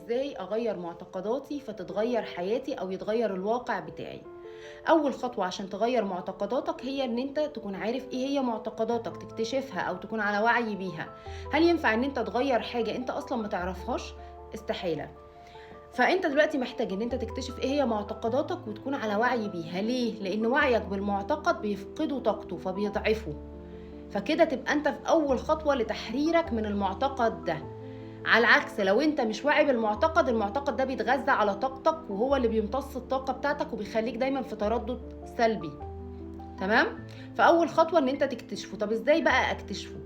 ازاي اغير معتقداتي فتتغير حياتي او يتغير الواقع بتاعي. اول خطوة عشان تغير معتقداتك هي ان انت تكون عارف ايه هي معتقداتك، تكتشفها او تكون على وعي بيها. هل ينفع ان انت تغير حاجة انت اصلا ما تعرفهاش؟ استحالة. فانت دلوقتي محتاج ان انت تكتشف ايه هي معتقداتك وتكون على وعي بيها. ليه؟ لان وعيك بالمعتقد بيفقده طاقته فبيضعفه. فكده تبقى انت في اول خطوة لتحريرك من المعتقد ده. على العكس، لو انت مش واعي بالمعتقد، المعتقد ده بيتغذى على طاقتك وهو اللي بيمتص الطاقة بتاعتك وبيخليك دايما في تردد سلبي. تمام؟ فاول خطوة ان انت تكتشفه. طب ازاي بقى اكتشفه؟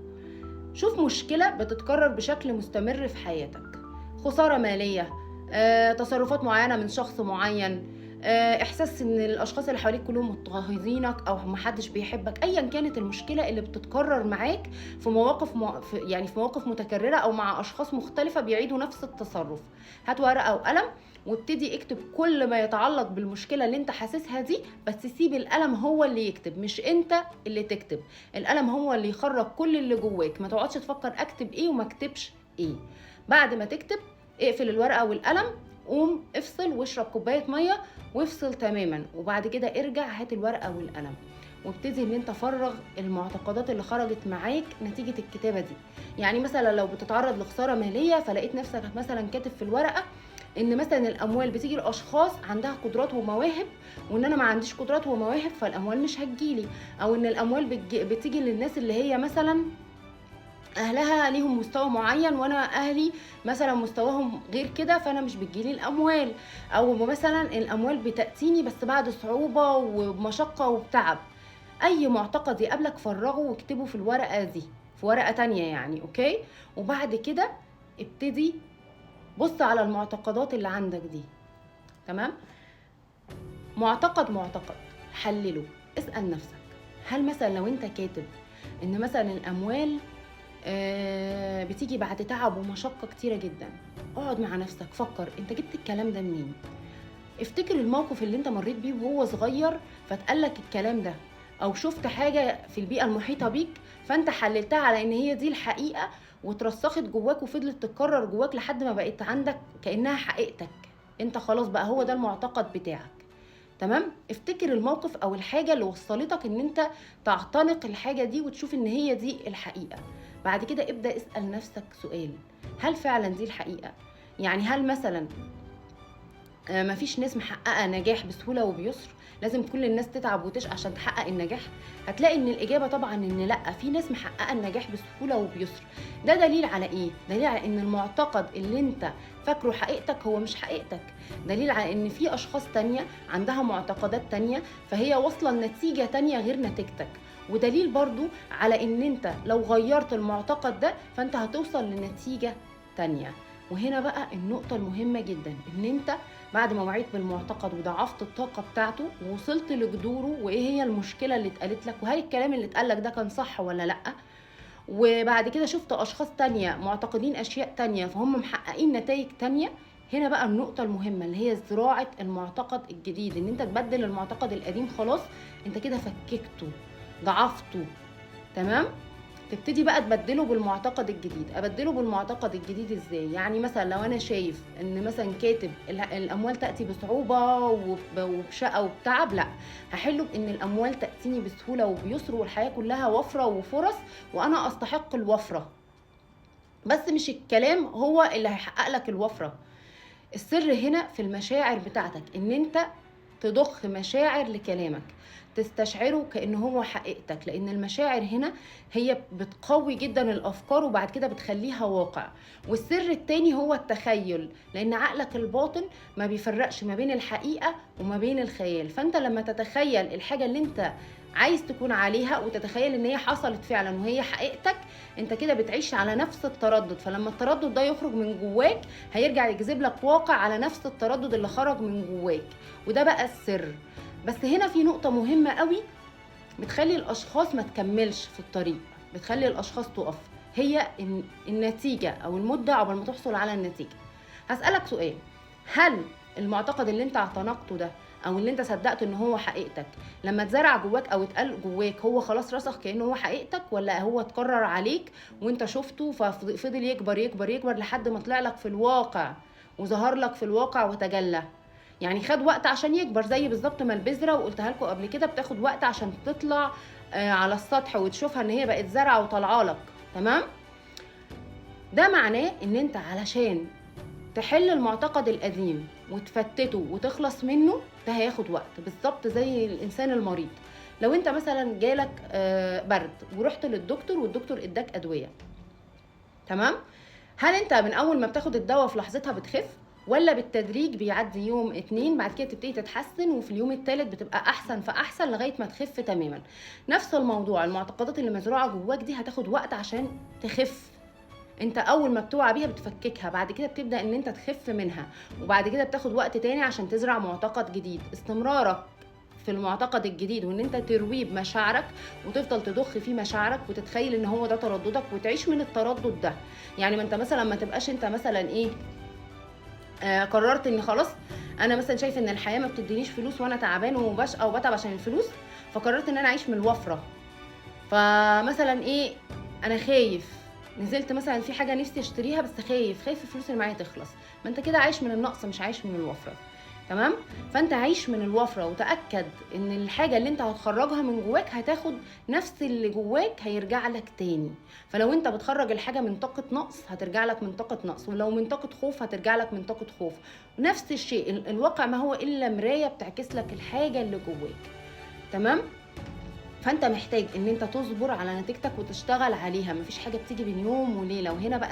شوف مشكلة بتتكرر بشكل مستمر في حياتك، خسارة مالية، تصرفات معينة من شخص معين، احساس ان الاشخاص اللي حواليك كلهم مضطهدينك او محدش بيحبك. ايا كانت المشكلة اللي بتتكرر معاك في مواقف في مواقف متكررة او مع اشخاص مختلفة بيعيدوا نفس التصرف. هات ورقة وقلم وابتدي اكتب كل ما يتعلق بالمشكلة اللي انت حاسسها دي، بس سيب القلم هو اللي يكتب، مش انت اللي تكتب. القلم هو اللي يخرج كل اللي جواك. ما تقعدش تفكر اكتب ايه وما اكتبش ايه. بعد ما تكتب اقفل الورقة والقلم، قوم افصل واشرب كوباية مية وافصل تماما. وبعد كده ارجع هات الورقة والقلم وابتدي ان انت فرغ المعتقدات اللي خرجت معاك نتيجة الكتابة دي. يعني مثلا لو بتتعرض لخسارة مالية فلقيت نفسك مثلا كاتب في الورقة ان مثلا الاموال بتيجي لاشخاص عندها قدرات ومواهب، وان انا ما عنديش قدرات ومواهب فالاموال مش هتجيلي. او ان الاموال بتيجي للناس اللي هي مثلا اهلها ليهم مستوى معين وانا اهلي مثلا مستواهم غير كده فانا مش بتجيلي الاموال. او مثلا الاموال بتاتيني بس بعد صعوبه ومشقه وبتعب. اي معتقد يقابلك فرغه واكتبه في الورقه دي، في ورقه تانية يعني. اوكي؟ وبعد كده ابتدي بص على المعتقدات اللي عندك دي. تمام؟ معتقد معتقد حلله. اسال نفسك، هل مثلا لو انت كاتب ان مثلا الاموال بتيجي بعد تعب ومشقة كتيرة جدا، اقعد مع نفسك فكر انت جبت الكلام ده منين. افتكر الموقف اللي انت مريت بيه وهو صغير فتقلك الكلام ده، او شفت حاجة في البيئة المحيطة بيك فانت حللتها على ان هي دي الحقيقة وترسخت جواك وفضلت تتكرر جواك لحد ما بقت عندك كأنها حقيقتك. انت خلاص بقى هو ده المعتقد بتاعك. تمام؟ افتكر الموقف او الحاجة اللي وصلتك ان انت تعتنق الحاجة دي وتشوف ان هي دي الحقيقة. بعد كده ابدأ اسأل نفسك سؤال، هل فعلا دي الحقيقة؟ يعني هل مثلا مفيش ناس محققة نجاح بسهولة وبيسر؟ لازم كل الناس تتعب وتشقى عشان تحقق النجاح؟ هتلاقي ان الإجابة طبعا ان لا، في ناس محققة النجاح بسهولة وبيسر. ده دليل على ايه؟ دليل على ان المعتقد اللي انت فاكره حقيقتك هو مش حقيقتك. دليل على ان في اشخاص تانية عندها معتقدات تانية فهي واصلة لنتيجة تانية غير نتيجتك. ودليل برضو على ان انت لو غيرت المعتقد ده فانت هتوصل لنتيجة تانية. وهنا بقى النقطة المهمة جدا، ان انت بعد ما وعيت بالمعتقد وضعفت الطاقة بتاعته ووصلت لجذوره وايه هي المشكلة اللي اتقالت لك وهل الكلام اللي اتقالك ده كان صح ولا لأ، وبعد كده شفت اشخاص تانية معتقدين اشياء تانية فهم محققين نتائج تانية. هنا بقى النقطة المهمة اللي هي زراعة المعتقد الجديد، ان انت تبدل المعتقد القديم. خلاص انت كده فككته، ضعفته. تمام؟ تبتدي بقى تبدله بالمعتقد الجديد. ابدله بالمعتقد الجديد ازاي؟ يعني مثلا لو انا شايف ان مثلا كاتب الاموال تاتي بصعوبه وبشقه وبتعب، لا، هحله بان الاموال تاتيني بسهوله وبيسر والحياه كلها وفره وفرص وانا استحق الوفره. بس مش الكلام هو اللي هيحقق لك الوفره. السر هنا في المشاعر بتاعتك، ان انت تضخ مشاعر لكلامك، تستشعره كأنه هو حقيقتك. لأن المشاعر هنا هي بتقوي جدا الأفكار وبعد كده بتخليها واقع. والسر التاني هو التخيل، لأن عقلك الباطن ما بيفرقش ما بين الحقيقة وما بين الخيال. فأنت لما تتخيل الحاجة اللي انت عايز تكون عليها وتتخيل ان هي حصلت فعلا وهي حقيقتك، انت كده بتعيش على نفس التردد. فلما التردد ده يخرج من جواك هيرجع يجذب لك واقع على نفس التردد اللي خرج من جواك. وده بقى السر. بس هنا في نقطة مهمة قوي بتخلي الاشخاص ما تكملش في الطريق، بتخلي الاشخاص تقف، هي النتيجة او المدة عقبال ما تحصل على النتيجة. هسألك سؤال، هل المعتقد اللي انت اعتنقته ده او اللي انت صدقته ان هو حقيقتك لما اتزرع جواك او اتقال جواك هو خلاص رسخ كأنه هو حقيقتك، ولا هو اتكرر عليك وانت شفته ففضل يكبر يكبر يكبر لحد ما طلع لك في الواقع وظهر لك في الواقع وتجلى. يعني خد وقت عشان يكبر، زي بالظبط ما البذره، وقلتها لكم قبل كده، بتاخد وقت عشان تطلع على السطح وتشوفها ان هي بقت زرعه وطالعه لك. تمام. ده معناه ان انت علشان تحل المعتقد القديم وتفتته وتخلص منه، ده هياخد وقت، بالظبط زي الانسان المريض. لو انت مثلا جالك برد ورحت للدكتور والدكتور اداك ادويه، تمام، هل انت من اول ما بتاخد الدواء في لحظتها بتخف، ولا بالتدريج بيعدي يوم 2 بعد كده تبتدي تتحسن، وفي اليوم الثالث بتبقى احسن فاحسن لغايه ما تخف تماما؟ نفس الموضوع، المعتقدات اللي مزروعه جواك دي هتاخد وقت عشان تخف. انت اول ما بتوعى بيها بتفككها، بعد كده بتبدا ان انت تخف منها، وبعد كده بتاخد وقت تاني عشان تزرع معتقد جديد. استمرارك في المعتقد الجديد وان انت ترويه بمشاعرك وتفضل تضخ فيه مشاعرك وتتخيل ان هو ده ترددك وتعيش من التردد ده. يعني ما انت مثلا ما تبقاش انت مثلا ايه، قررت ان خلاص انا مثلا شايف ان الحياه ما بتدينيش فلوس وانا تعبان وبشقى وبتعب عشان الفلوس، فقررت ان انا اعيش من الوفره. فمثلا ايه، انا خايف، نزلت مثلا في حاجه نفسي اشتريها بس خايف الفلوس اللي معايا تخلص، ما انت كده عايش من النقص مش عايش من الوفره. تمام. فانت عايش من الوفره، وتاكد ان الحاجه اللي انت هتخرجها من جواك هتاخد نفس اللي جواك هيرجع لك تاني. فلو انت بتخرج الحاجه من طاقه نقص هترجع لك من طاقه نقص، ولو من طاقه خوف هترجع لك من طاقه خوف. نفس الشيء، الواقع ما هو الا مرايه بتعكس لك الحاجه اللي جواك. تمام. فانت محتاج ان انت تصبر على نتيجتك وتشتغل عليها، مفيش حاجه بتيجي بين يوم وليله. وهنا بقى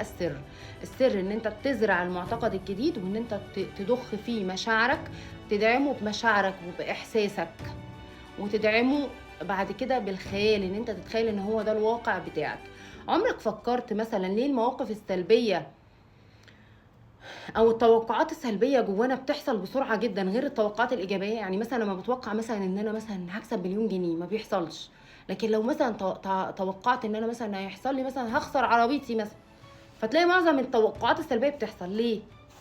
السر ان انت تزرع المعتقد الجديد، وان انت تضخ فيه مشاعرك، تدعمه بمشاعرك وباحساسك، وتدعمه بعد كده بالخيال، ان انت تتخيل ان هو ده الواقع بتاعك. عمرك فكرت مثلا ليه المواقف السلبيه او التوقعات السلبيه جوانا بتحصل بسرعه جدا غير التوقعات الايجابيه؟ يعني مثلا لما بتوقع مثلا ان انا مثلا هكسب مليون جنيه ما بيحصلش، لكن لو مثلا توقعت ان انا مثلا هيحصل لي مثلا هخسر عربيتي مثلا، فتلاقي معظم التوقعات السلبيه بتحصل. ليه؟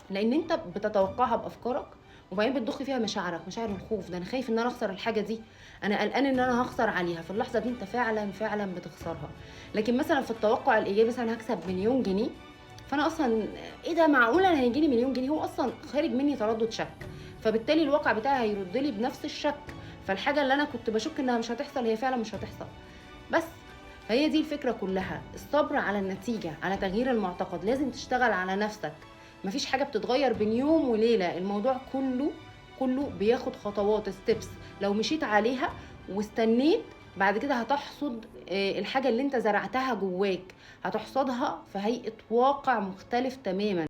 لان انت بتتوقعها بافكارك، وبعدين بتضخ فيها مشاعرك، مشاعر الخوف، ده انا خايف ان انا اخسر الحاجه دي، انا قلقان ان انا هخسر عليها. في اللحظه دي انت فعلا بتخسرها. لكن مثلا في التوقع الايجابي مثلا هكسب مليون جنيه، فانا اصلا ايه ده، معقول انا هيجي لي مليون جنيه؟ هو اصلا خارج مني تردد شك، فبالتالي الواقع بتاعي هيرد لي بنفس الشك، فالحاجه اللي انا كنت بشك انها مش هتحصل هي فعلا مش هتحصل. بس فهي دي الفكره كلها، الصبر على النتيجه، على تغيير المعتقد. لازم تشتغل على نفسك، مفيش حاجه بتتغير بين يوم وليله، الموضوع كله بياخد خطوات، ستيبس. لو مشيت عليها واستنيت بعد كده هتحصد الحاجه اللي انت زرعتها جواك، هتحصدها في هيئه واقع مختلف تماما.